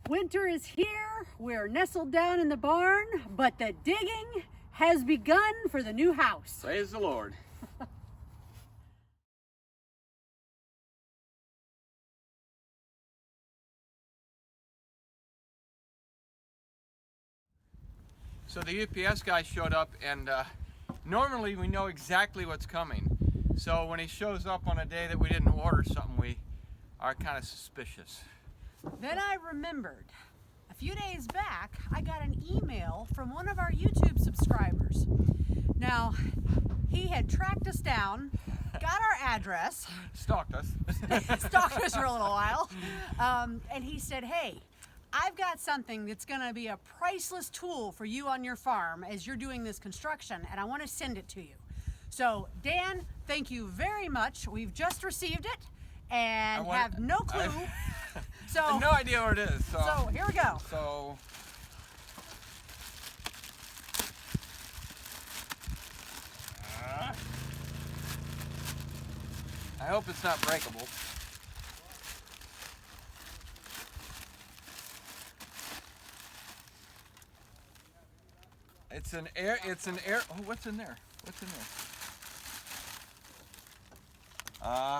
Winter is here. We're nestled down in the barn, but the digging has begun for the new house. Praise the Lord. So the UPS guy showed up, and normally we know exactly what's coming. So when he shows up on a day that we didn't order something, we are kind of suspicious. Then I remembered. A few days back, I got an email from one of our YouTube subscribers. Now, he had tracked us down, got our address. Stalked us. Stalked us for a little while. And he said, hey, I've got something that's going to be a priceless tool for you on your farm as you're doing this construction, and I want to send it to you. So, Dan, thank you very much. We've just received it and have no clue. So, I have no idea what it is. So here we go. So, I hope it's not breakable. It's an air. Oh, what's in there? What's in there?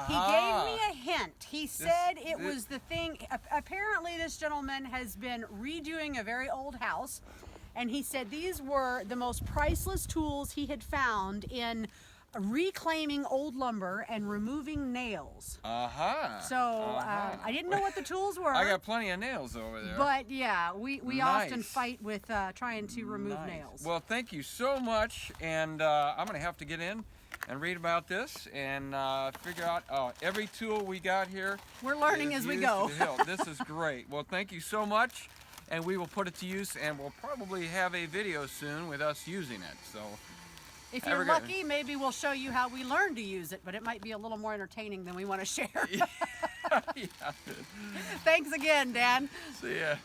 He gave me a hint. He said it was the thing. Apparently, this gentleman has been redoing a very old house, and he said these were the most priceless tools he had found in reclaiming old lumber and removing nails. So I didn't know what the tools were. I got plenty of nails over there. But yeah, we Nice. often fight with trying to remove nails. Well, thank you so much, and I'm going to have to get in and read about this and figure out every tool we got here. We're learning as we go. This is great. Well, thank you so much, and we will put it to use, and we'll probably have a video soon with us using it. So, if you're lucky, maybe we'll show you how we learned to use it, but it might be a little more entertaining than we want to share. Yeah. Thanks again, Dan. See ya.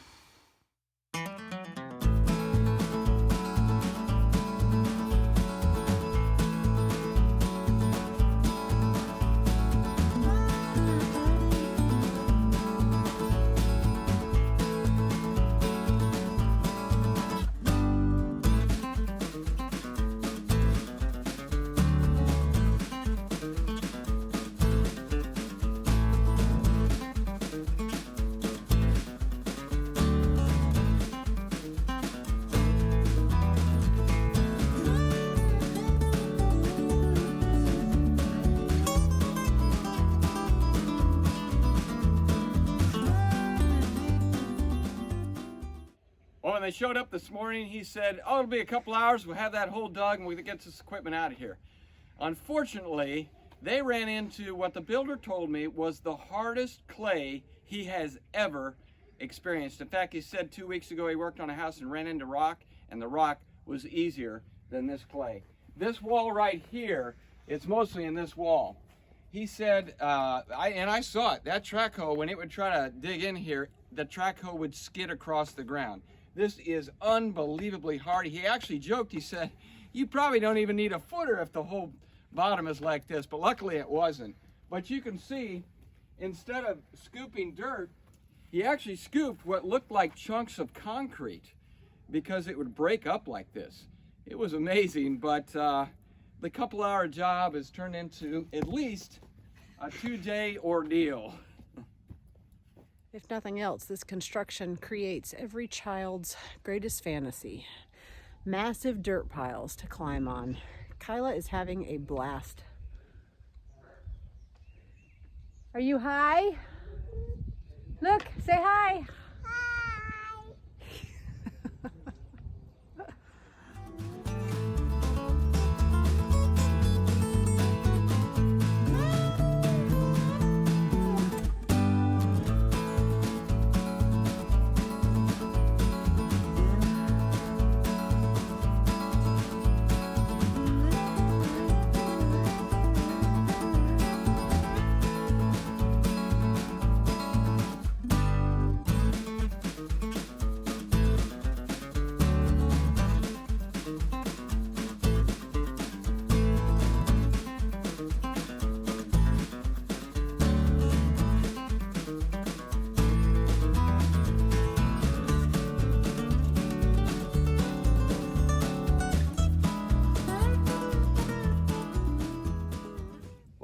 Well, when they showed up this morning, he said, oh, it'll be a couple hours, we'll have that hole dug and we'll get this equipment out of here. Unfortunately, they ran into what the builder told me was the hardest clay he has ever experienced. In fact, he said 2 weeks ago he worked on a house and ran into rock, and the rock was easier than this clay. This wall right here, it's mostly in this wall. He said, I saw it, that track hoe, when it would try to dig in here, the track hoe would skid across the ground. This is unbelievably hard. He actually joked, he said, you probably don't even need a footer if the whole bottom is like this, but luckily it wasn't. But you can see, instead of scooping dirt, he actually scooped what looked like chunks of concrete because it would break up like this. It was amazing, but the couple-hour job has turned into at least a 2-day ordeal. If nothing else, this construction creates every child's greatest fantasy. Massive dirt piles to climb on. Kyla is having a blast. Are you high? Look, say hi.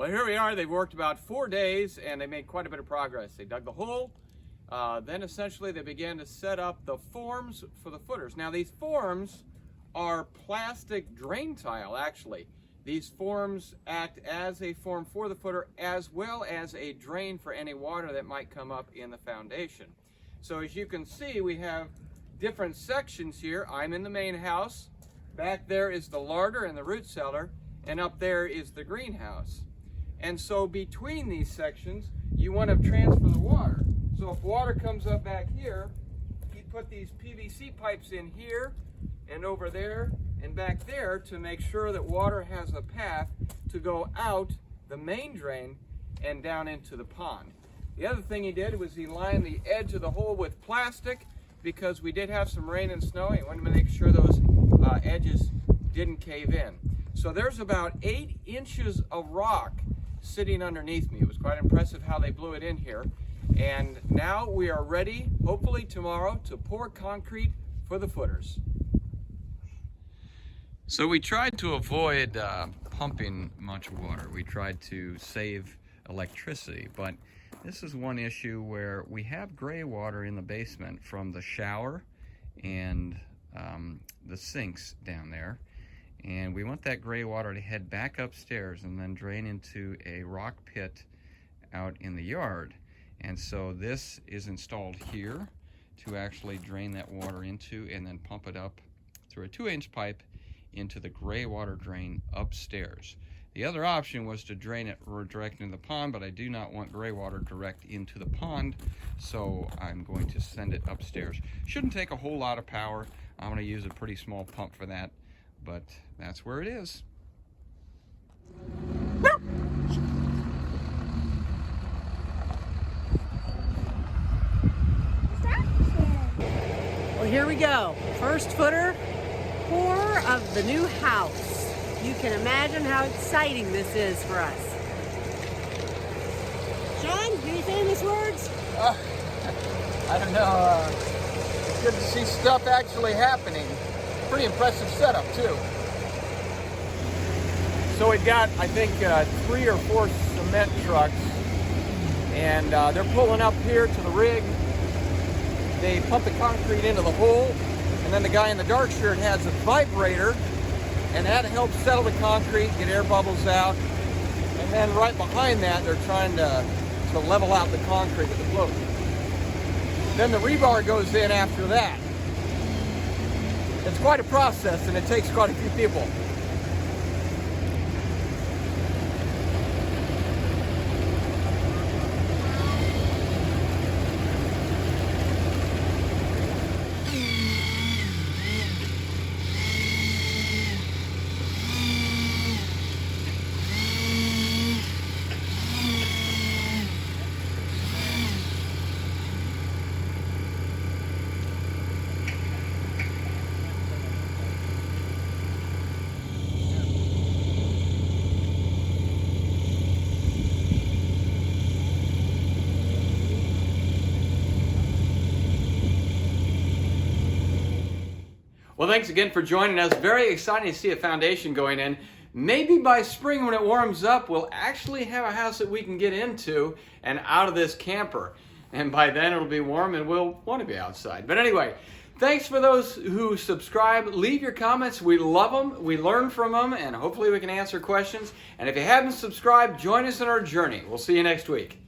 Well, here we are. They've worked about 4 days and they made quite a bit of progress. They dug the hole. Then essentially they began to set up the forms for the footers. Now these forms are plastic drain tile, actually. These forms act as a form for the footer as well as a drain for any water that might come up in the foundation. So as you can see, we have different sections here. I'm in the main house. Back there is the larder and the root cellar, and up there is the greenhouse. And so between these sections, you want to transfer the water. So if water comes up back here, you put these PVC pipes in here and over there and back there to make sure that water has a path to go out the main drain and down into the pond. The other thing he did was he lined the edge of the hole with plastic because we did have some rain and snow. He wanted to make sure those edges didn't cave in. So there's about 8 inches of rock sitting underneath me. It was quite impressive how they blew it in here. And now we are ready, hopefully tomorrow, to pour concrete for the footers. So we tried to avoid pumping much water. We tried to save electricity, but this is one issue where we have gray water in the basement from the shower and the sinks down there. And we want that gray water to head back upstairs and then drain into a rock pit out in the yard. And so this is installed here to actually drain that water into and then pump it up through a 2-inch pipe into the gray water drain upstairs. The other option was to drain it direct into the pond, but I do not want gray water direct into the pond, so I'm going to send it upstairs. Shouldn't take a whole lot of power. I'm going to use a pretty small pump for that, but that's where it is. Well, here we go. First footer pour of the new house. You can imagine how exciting this is for us. Sean, any famous words? I don't know. It's good to see stuff actually happening. Pretty impressive setup, too. So we've got, I think, 3 or 4 cement trucks, and they're pulling up here to the rig. They pump the concrete into the hole, and then the guy in the dark shirt has a vibrator, and that helps settle the concrete, get air bubbles out. And then right behind that, they're trying to level out the concrete with the float. Then the rebar goes in after that. It's quite a process, and it takes quite a few people. Well, thanks again for joining us. Very exciting to see a foundation going in. Maybe by spring when it warms up, we'll actually have a house that we can get into and out of this camper. And by then it'll be warm and we'll want to be outside. But anyway, thanks for those who subscribe. Leave your comments. We love them. We learn from them, and hopefully we can answer questions. And if you haven't subscribed, join us in our journey. We'll see you next week.